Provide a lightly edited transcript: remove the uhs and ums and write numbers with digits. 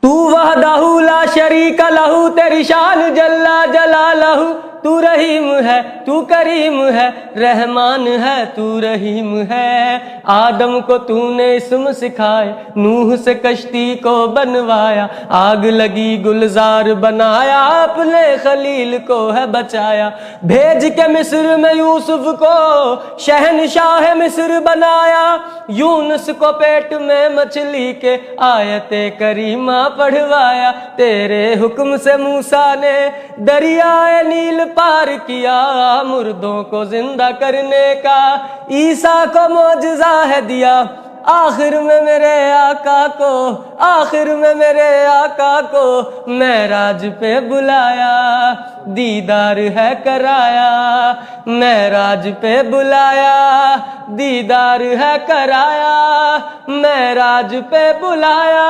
तू वहदहू ला शरीक लहू, तेरी शान जल्ला जलालहू। तू रहीम है, तू करीम है, रहमान है, तू रहीम है। आदम को तूने इस्म सिखाए, नूह से कश्ती को बनवाया, आग लगी गुलजार बनाया, अपने खलील को है बचाया। भेज के मिस्र में यूसुफ को शहनशाह मिस्र बनाया, यूनुस को पेट में मछली के आयते करीमा पढ़वाया। तेरे हुक्म से मूसा ने दरियाए नील पार किया, मुर्दों को जिंदा करने का ईसा को मौजज़ा है दिया। आखिर में मेरे आका को, आखिर में मेरे आका को मेराज पे बुलाया, दीदार है कराया। मेराज पे बुलाया, दीदार है कराया, मेराज पे बुलाया,